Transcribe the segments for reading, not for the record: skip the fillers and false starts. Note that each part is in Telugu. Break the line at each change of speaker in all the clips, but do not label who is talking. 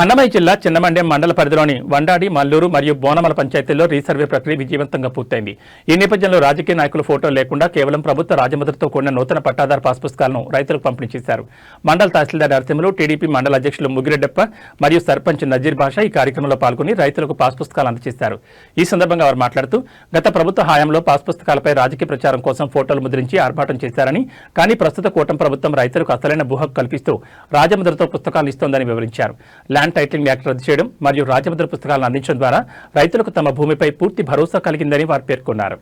అన్నమయ్య జిల్లా చిన్నమండ్యం మండల పరిధిలోని వండాడి, మల్లూరు మరియు బోనమల పంచాయతీల్లో రీసర్వే ప్రక్రియ విజయవంతంగా పూర్తయింది. ఈ నేపథ్యంలో రాజకీయ నాయకుల ఫోటోలు లేకుండా కేవలం ప్రభుత్వ రాజముద్రతో కూడిన నూతన పట్టాదారు పాస్ పుస్తకాలను రైతులకు పంపిణీ చేశారు. మండల తహసీల్దార్ నరసింహులు, టీడీపీ మండల అధ్యక్షులు ముగిరెడ్డప్ప మరియు సర్పంచ్ నజీర్ బాషా ఈ కార్యక్రమంలో పాల్గొని రైతులకు పాస్ పుస్తకాలు అందజేశారు. ఈ సందర్భంగా వారు మాట్లాడుతూ గత ప్రభుత్వ హయాంలో పాస్ పుస్తకాలపై రాజకీయ ప్రచారం కోసం ఫోటోలు ముద్రించి ఆర్భాటం చేశారని, కానీ ప్రస్తుత కూటమి ప్రభుత్వం రైతులకు అసలైన భూ హక్కు కల్పిస్తూ రాజముద్రతో పుస్తకాలు ఇస్తోందని వివరించారు. ల్యాండ్ టైటిలింగ్ యాక్ట్ రద్దు చేయడం మరియు రాజముద్ర పుస్తకాలను అందించడం ద్వారా రైతులకు తమ భూమిపై పూర్తి భరోసా కలిగిందని వారు పేర్కొన్నారు.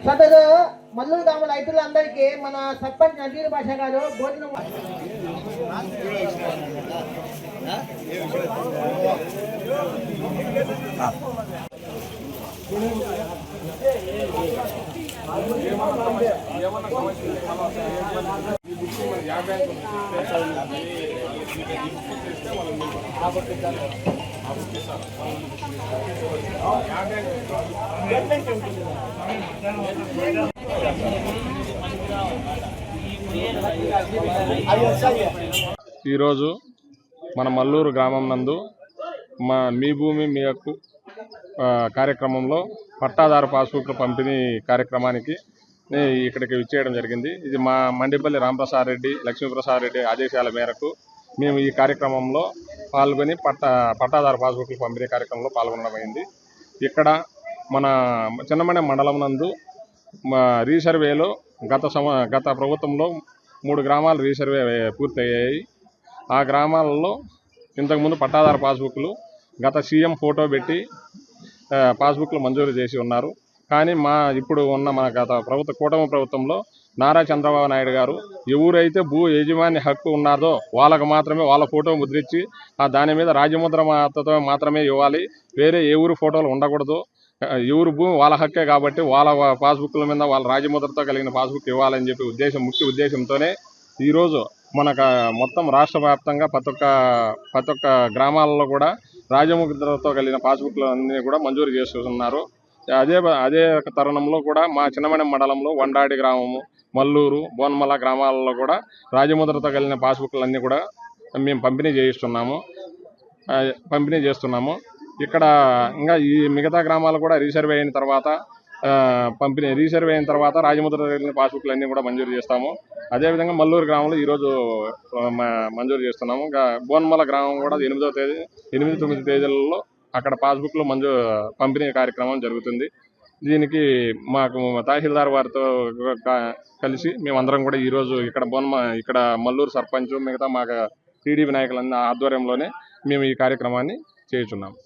సదరు మల్లూరు గ్రామ రైతులందరికీ మన సర్పంచ్ నజీర్ బాషా గారు భోజనం
ఈరోజు మన మల్లూరు గ్రామం నందు మీ భూమి మీ హక్కు కార్యక్రమంలో పట్టాదారు పాస్బుక్ల పంపిణీ కార్యక్రమానికి ఇక్కడికి విచ్చేయడం జరిగింది. ఇది మా మండిపల్లి రాంప్రసాద్ రెడ్డి, లక్ష్మీప్రసాద్ రెడ్డి ఆదేశాల మేరకు మేము ఈ కార్యక్రమంలో పాల్గొని పట్టాదారు పాస్బుక్ల పంపిణీ కార్యక్రమంలో పాల్గొనడమైంది. ఇక్కడ మన చిన్నమండ్యం మండలం నందు రీసర్వేలో గత ప్రభుత్వంలో 3 గ్రామాలు రీసర్వే పూర్తయ్యాయి. ఆ గ్రామాలలో ఇంతకుముందు పట్టాదారు పాస్బుక్లు గత సీఎం ఫోటో పెట్టి పాస్బుక్లు మంజూరు చేసి ఉన్నారు. కానీ ఇప్పుడు ఉన్న మన గత కూటమి ప్రభుత్వంలో నారా చంద్రబాబు నాయుడు గారు ఎవరైతే భూ యజమాని హక్కు ఉన్నారో వాళ్ళకు మాత్రమే వాళ్ళ ఫోటో ముద్రించి దాని మీద రాజముద్రతో మాత్రమే ఇవ్వాలి, వేరే ఏ ఊరు ఫోటోలు ఉండకూడదు, ఎవరు భూమి వాళ్ళ హక్కే కాబట్టి వాళ్ళ పాస్బుక్ల మీద వాళ్ళ రాజముద్రతో కలిగిన పాస్బుక్ ఇవ్వాలని చెప్పి ముఖ్య ఉద్దేశంతోనే ఈరోజు మనకు మొత్తం రాష్ట్ర వ్యాప్తంగా ప్రతి ఒక్క గ్రామాలలో కూడా రాజముద్రతో కలిగిన పాస్బుక్లు అన్నీ కూడా మంజూరు చేస్తున్నారు. అదే తరుణంలో కూడా మా చిన్నమండ్యం మండలంలో వండాడి గ్రామము, మల్లూరు, బోన్మల గ్రామాలలో కూడా రాజముద్రతో కలిగిన పాస్బుక్లన్నీ కూడా మేము పంపిణీ చేస్తున్నాము. ఇక్కడ ఇంకా ఈ మిగతా గ్రామాలు కూడా రీసర్వే అయిన తర్వాత రాజముద్ర కలిగిన పాస్బుక్లు అన్నీ కూడా మంజూరు చేస్తాము. అదేవిధంగా మల్లూరు గ్రామంలో ఈరోజు మంజూరు చేస్తున్నాము. ఇంకా బోన్మల గ్రామం కూడా 8-9 తేదీలలో అక్కడ పాస్బుక్లు పంపిణీ కార్యక్రమం జరుగుతుంది. దీనికి మాకు తహసీల్దార్ వారితో కలిసి మేమందరం కూడా ఈరోజు ఇక్కడ మల్లూరు సర్పంచ్ మిగతా మాకు టీడీపీ నాయకులన్న ఆధ్వర్యంలోనే మేము ఈ కార్యక్రమాన్ని చేస్తున్నాము.